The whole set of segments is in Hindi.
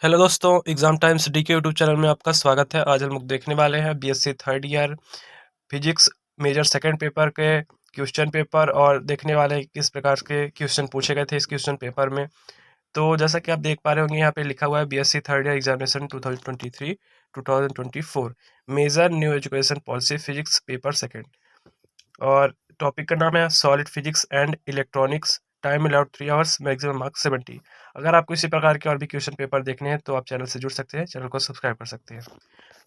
हेलो दोस्तों, एग्जाम टाइम्स डी के यूट्यूब चैनल में आपका स्वागत है। आज हम लोग देखने वाले हैं BSc third year physics major second paper के क्वेश्चन पेपर और देखने वाले हैं किस प्रकार के क्वेश्चन पूछे गए थे इस क्वेश्चन पेपर में। तो जैसा कि आप देख पा रहे होंगे, यहाँ पे लिखा हुआ है BSc third year examination 2023-2024 major new education policy physics paper second. और टॉपिक का नाम है solid physics and electronics. Time allowed 3 hours, maximum marks 70। अगर आपको इसी प्रकार के और भी क्वेश्चन पेपर देखने हैं तो आप चैनल से जुड़ सकते हैं, चैनल को सब्सक्राइब कर सकते हैं।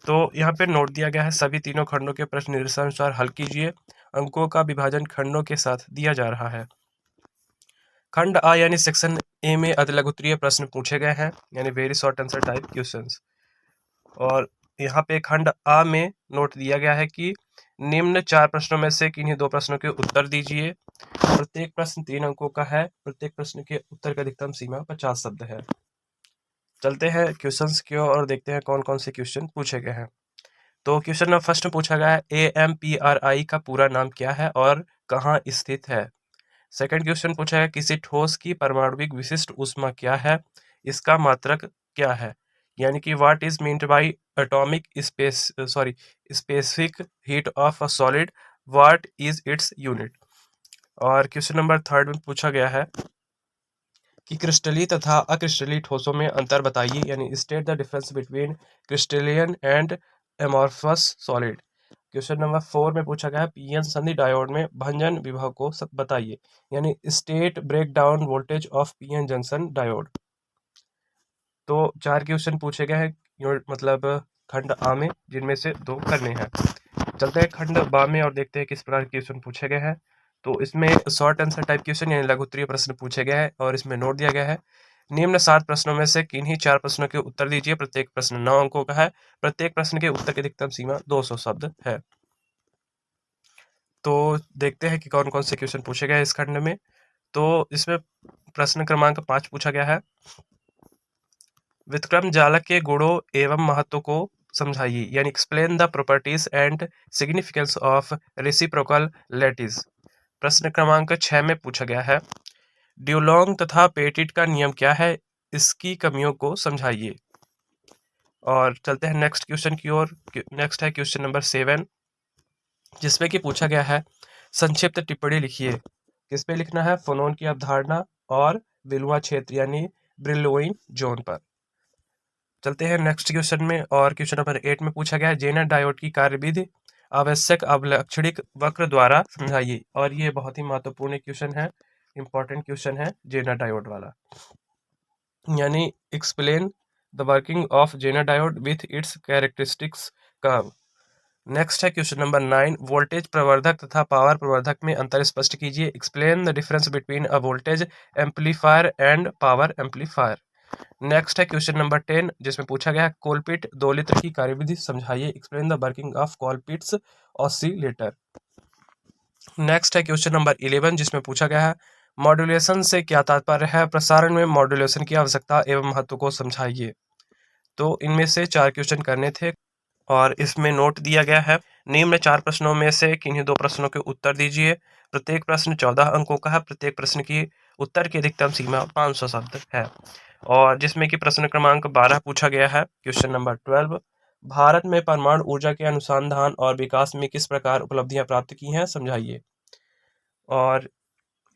तो यहाँ पे नोट दिया गया है, सभी तीनों खंडों के प्रश्न निर्देशानुसार हल कीजिए। अंकों का विभाजन खंडों के साथ दिया जा रहा है। खंड आ यानी सेक्शन ए में अतिलघुत्तरीय प्रश्न पूछे गए हैं, यानी very short answer type questions. और यहाँ पे खंड आ में नोट दिया गया है कि निम्न 4 प्रश्नों में से किन्हीं 2 प्रश्नों के उत्तर दीजिए। प्रत्येक प्रश्न 3 अंकों का है। प्रत्येक प्रश्न के उत्तर की अधिकतम सीमा 50 शब्द है। चलते हैं क्वेश्चंस की ओर और देखते हैं कौन कौन से क्वेश्चन पूछे गए हैं। तो क्वेश्चन नंबर फर्स्ट में पूछा गया है AMPRI का पूरा नाम क्या है और कहाँ स्थित है। सेकंड क्वेश्चन पूछा है किसी ठोस की परमाणुविक विशिष्ट ऊष्मा क्या है, इसका मात्रक क्या है, यानी कि what is meant by atomic specific heat of a solid, what is its unit. और क्वेश्चन नंबर थर्ड में पूछा गया है कि क्रिस्टलीय तथा अक्रिस्टलीय ठोसों में अंतर बताइए, यानी state the difference between crystalline and amorphous solid. Question number 4 में पूछा गया है पीएन संधि डायोड में भंजन विभव को बताइए, यानी state break down voltage of PN junction diode. तो 4 क्वेश्चन पूछे गए हैं मतलब खंड आ में, जिनमें से 2 करने हैं। चलते हैं खंड बा में और देखते हैं किस प्रकार के क्वेश्चन पूछे गए हैं। तो इसमें शॉर्ट आंसर टाइप क्वेश्चन यानी लघु उत्तरीय प्रश्न पूछे गए हैं और इसमें नोट दिया गया है निम्न 7 प्रश्नों में से किन्हीं 4 प्रश्नों के उत्तर दीजिए। प्रत्येक प्रश्न 9 अंकों का है। प्रत्येक प्रश्न के उत्तर की अधिकतम सीमा 200 शब्द है। तो देखते हैं कि कौन कौन से क्वेश्चन पूछे गए हैं इस खंड में। तो इसमें प्रश्न क्रमांक 5 पूछा गया है व्युत्क्रम जालक के गुणों एवं महत्व को समझाइए, यानी explain the properties and significance of reciprocal lattice. प्रश्न क्रमांक 6 में पूछा गया है ड्यूलोंग तथा पेटिट का नियम क्या है, इसकी कमियों को समझाइए। और चलते हैं नेक्स्ट क्वेश्चन की ओर। नेक्स्ट है क्वेश्चन नंबर 7, जिसमें कि पूछा गया है संक्षिप्त टिप्पणी लिखिए। किस पे लिखना है? फोनोन की अवधारणा और विलुआ क्षेत्र यानी ब्रिलोइन जोन पर। चलते हैं नेक्स्ट क्वेश्चन में और क्वेश्चन नंबर 8 में पूछा गया है जेनर डायोड की कार्यविधि आवश्यक अवलक्षणिक वक्र द्वारा समझाइए। और ये बहुत ही महत्वपूर्ण क्वेश्चन है, इंपॉर्टेंट क्वेश्चन है जेनर डायोड वाला, यानी explain the working of Zener diode with its characteristics curve. Next है क्वेश्चन नंबर 9, वोल्टेज प्रवर्धक तथा पावर प्रवर्धक में अंतर स्पष्ट कीजिए। Explain the difference between a voltage amplifier and power amplifier. Next है क्वेश्चन नंबर 10, जिसमें पूछा गया है कोलपिट दोलित्र की कार्यविधि समझाइए। Explain the working of Colpitts oscillator. Next है क्वेश्चन नंबर 11, जिसमें पूछा गया है मॉड्यूलेशन से क्या तात्पर्य है, प्रसारण में मॉड्यूलेशन की आवश्यकता एवं महत्व को समझाइए। तो इनमें से 4 क्वेश्चन करने थे और इसमें नोट दिया गया है निम्न 4 प्रश्नों में से किन्हीं 2 प्रश्नों के उत्तर दीजिए। प्रत्येक प्रश्न 14 अंकों का है। प्रत्येक प्रश्न की उत्तर की अधिकतम सीमा 500 शब्द है। और जिसमें कि प्रश्न क्रमांक 12 पूछा गया है क्वेश्चन नंबर 12, भारत में परमाणु ऊर्जा के अनुसंधान और विकास में किस प्रकार उपलब्धियां प्राप्त की हैं, समझाइए। और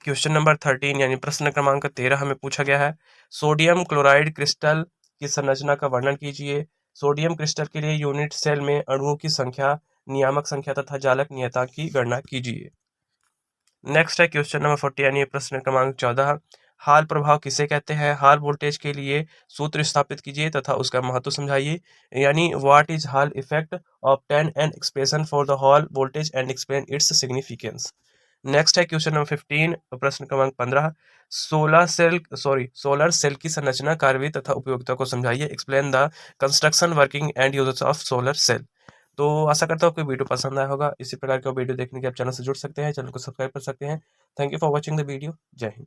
क्वेश्चन नंबर 13 यानी प्रश्न क्रमांक 13 में पूछा गया है सोडियम क्लोराइड क्रिस्टल की संरचना का वर्णन कीजिए। सोडियम क्रिस्टल के लिए यूनिट सेल में अणुओं की संख्या, नियामक संख्या तथा जालक नियतांक की गणना कीजिए। नेक्स्ट है क्वेश्चन नंबर 40 यानी प्रश्न क्रमांक 14, हाल प्रभाव किसे कहते हैं, हाल वोल्टेज के लिए सूत्र स्थापित कीजिए तथा उसका महत्व समझाइए, यानी what is hall effect obtain an expression for the hall voltage and explain its significance. Next है क्वेश्चन नंबर 15 प्रश्न क्रमांक 15, सोलर सेल की संरचना, कार्यविधि तथा उपयोगिता को समझाइए। Explain the construction working and uses of solar cell. तो आशा करता हूँ आपको वीडियो पसंद आया होगा। इसी प्रकार का वीडियो देखने के आप चैनल से जुड़ सकते हैं, चैनल को सब्सक्राइब कर सकते हैं। Thank you for watching the video. जय हिंद।